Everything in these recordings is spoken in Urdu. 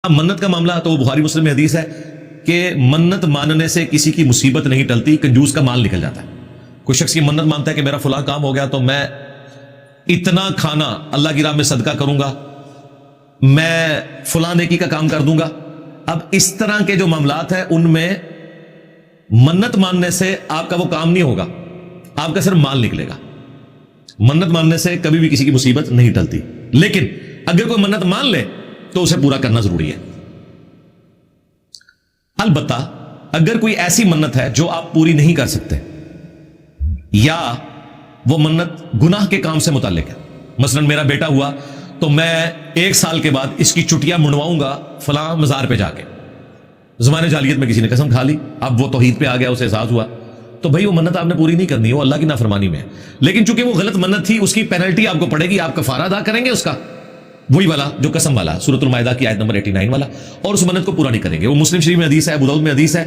اب منت کا معاملہ تو بخاری مسلم میں حدیث ہے کہ منت ماننے سے کسی کی مصیبت نہیں ٹلتی، کنجوس کا مال نکل جاتا ہے۔ کوئی شخص کی منت مانتا ہے کہ میرا فلاں کام ہو گیا تو میں اتنا کھانا اللہ کی راہ میں صدقہ کروں گا، میں فلاں نیکی کا کام کر دوں گا۔ اب اس طرح کے جو معاملات ہیں ان میں منت ماننے سے آپ کا وہ کام نہیں ہوگا، آپ کا صرف مال نکلے گا۔ منت ماننے سے کبھی بھی کسی کی مصیبت نہیں ٹلتی، لیکن اگر کوئی منت مان لے تو اسے پورا کرنا ضروری ہے۔ البتہ اگر کوئی ایسی منت ہے جو آپ پوری نہیں کر سکتے یا وہ منت گناہ کے کام سے متعلق ہے، مثلا میرا بیٹا ہوا تو میں 1 سال کے بعد اس کی چٹیاں منڈواؤں گا فلاں مزار پہ جا کے، زمانے جاہلیت میں کسی نے قسم کھا لی، اب وہ توحید پہ آ گیا، اسے احساس ہوا، تو بھائی وہ منت آپ نے پوری نہیں کرنی ہے، وہ اللہ کی نافرمانی میں ہے۔ لیکن چونکہ وہ غلط منت تھی، اس کی پینلٹی آپ کو پڑے گی، آپ کفارہ ادا کریں گے اس کا، وہی والا جو قسم والا، سورۃ المائدہ کی آیت نمبر 89 والا، اور اس منت کو پورا نہیں کریں گے۔ وہ مسلم شریف میں حدیث ہے، ابو داؤد میں حدیث ہے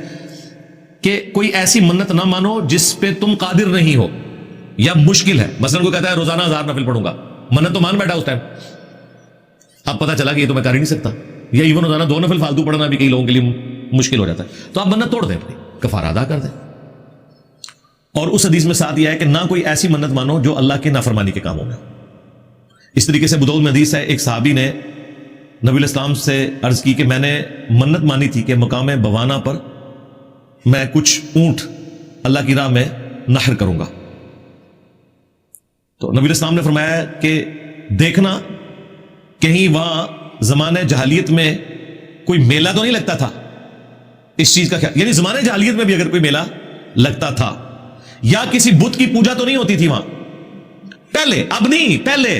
کہ کوئی ایسی منت نہ مانو جس پہ تم قادر نہیں ہو یا مشکل ہے۔ مثلا کوئی کہتا ہے روزانہ 1000 نفل پڑھوں گا، منت تو مان بیٹھا اس ٹائم، اب پتہ چلا کہ یہ تو میں کر ہی نہیں سکتا، یا ایون روزانہ 2 نفل فالتو پڑھنا بھی کئی لوگوں کے لیے مشکل ہو جاتا ہے، تو آپ منت توڑ دیں، اپنی کفارہ ادا کر دیں۔ اور اس حدیث میں ساتھ یہ ہے کہ نہ کوئی ایسی منت مانو جو اللہ کی نافرمانی کے کاموں میں۔ اس طریقے سے ابو داؤد میں حدیث ہے، ایک صحابی نے نبی علیہ السلام سے عرض کی کہ میں نے منت مانی تھی کہ مقام بوانا پر میں کچھ اونٹ اللہ کی راہ میں نحر کروں گا، تو نبی علیہ السلام نے فرمایا کہ دیکھنا کہیں وہاں زمانے جاہلیت میں کوئی میلہ تو نہیں لگتا تھا، اس چیز کا خیال، یعنی زمانے جاہلیت میں بھی اگر کوئی میلہ لگتا تھا یا کسی بت کی پوجا تو نہیں ہوتی تھی وہاں پہلے، اب نہیں، پہلے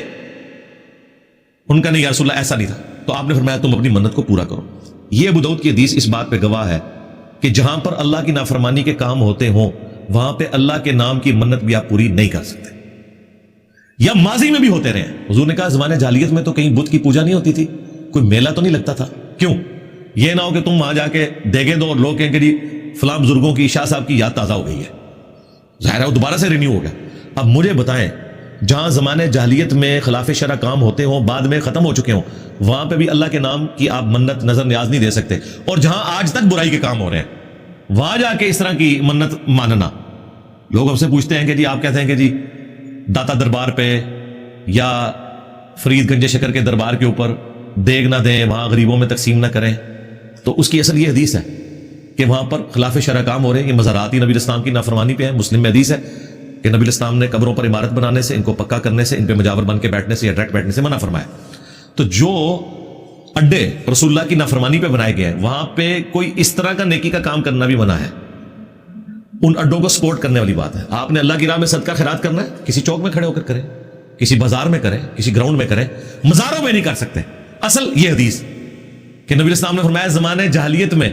ان کا نہیں یا رسول اللہ ایسا نہیں تھا، تو آپ نے فرمایا تم اپنی منت کو پورا کرو۔ یہ ابو داؤد کی حدیث اس بات پہ گواہ ہے کہ جہاں پر اللہ کی نافرمانی کے کام ہوتے ہوں وہاں پہ اللہ کے نام کی منت بھی آپ پوری نہیں کر سکتے، یا ماضی میں بھی ہوتے رہے۔ حضور نے کہا زمانے جاہلیت میں تو کہیں بت کی پوجا نہیں ہوتی تھی، کوئی میلہ تو نہیں لگتا تھا، کیوں؟ یہ نہ ہو کہ تم وہاں جا کے دیکھیں دو اور لوگ کہیں کہ جی فلاں بزرگوں کی، شاہ صاحب کی یاد تازہ ہو گئی ہے، ظاہر ہے وہ دوبارہ سے رینیو ہو گیا۔ اب مجھے بتائیں جہاں زمانے جاہلیت میں خلاف شرع کام ہوتے ہوں، بعد میں ختم ہو چکے ہوں، وہاں پہ بھی اللہ کے نام کی آپ منت نظر نیاز نہیں دے سکتے، اور جہاں آج تک برائی کے کام ہو رہے ہیں وہاں جا کے اس طرح کی منت ماننا۔ لوگ ہم سے پوچھتے ہیں کہ جی آپ کہتے ہیں کہ جی داتا دربار پہ یا فرید گنج شکر کے دربار کے اوپر دیگ نہ دیں، وہاں غریبوں میں تقسیم نہ کریں، تو اس کی اصل یہ حدیث ہے کہ وہاں پر خلاف شرع کام ہو رہے ہیں، یہ مزارات ہی نبی الاسلام کی نافرمانی پہ ہے۔ مسلم میں حدیث ہے کہ نبی الاسلام نے قبروں پر عمارت بنانے سے، ان کو پکا کرنے سے، ان پہ مجاور بن کے بیٹھنے سے یا ڈائریکٹ بیٹھنے سے منع فرمایا۔ تو جو اڈے رسول اللہ کی نافرمانی پہ بنائے گئے ہیں وہاں پہ کوئی اس طرح کا نیکی کا کام کرنا بھی منع ہے، ان اڈوں کو سپورٹ کرنے والی بات ہے۔ آپ نے اللہ کی راہ میں صدقہ خیرات کرنا ہے، کسی چوک میں کھڑے ہو کر کریں، کسی بازار میں کریں، کسی گراؤنڈ میں کریں، مزاروں میں نہیں کر سکتے۔ اصل یہ حدیث کہ نبی الاسلام نے فرمایا زمانے جاہلیت میں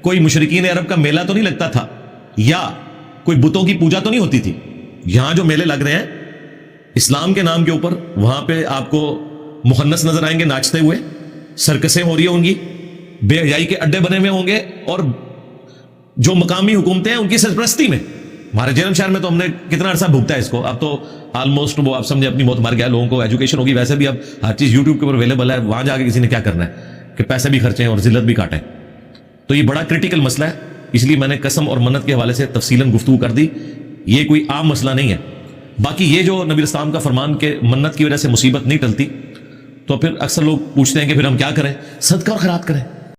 کوئی مشرکین عرب کا میلہ تو نہیں لگتا تھا یا کوئی بتوں کی پوجا تو نہیں ہوتی تھی، یہاں جو میلے لگ رہے ہیں اسلام کے نام کے اوپر، وہاں پہ آپ کو مخنث نظر آئیں گے ناچتے ہوئے، سرکسیں ہو رہی ہوں گی، بے حیائی کے اڈے بنے ہوئے ہوں گے، اور جو مقامی حکومتیں ہیں ان کی سرپرستی میں۔ ہمارے جیلم شہر میں تو ہم نے کتنا عرصہ بھگتا ہے اس کو، اب تو آلموسٹ وہ آپ سمجھے اپنی موت مر گیا، لوگوں کو ایجوکیشن ہوگی، ویسے بھی اب ہر چیز یوٹیوب کے اوپر اویلیبل ہے، وہاں جا کے کسی نے کیا کرنا ہے کہ پیسے بھی خرچیں اور ذلت بھی کاٹیں۔ تو یہ بڑا کرٹیکل مسئلہ ہے، اس لیے میں نے قسم اور منت کے حوالے سے تفصیلاً گفتگو کر دی، یہ کوئی عام مسئلہ نہیں ہے۔ باقی یہ جو نبی الاسلام کا فرمان کہ منت کی وجہ سے مصیبت نہیں ٹلتی، تو پھر اکثر لوگ پوچھتے ہیں کہ پھر ہم کیا کریں؟ صدقہ اور خیرات کریں۔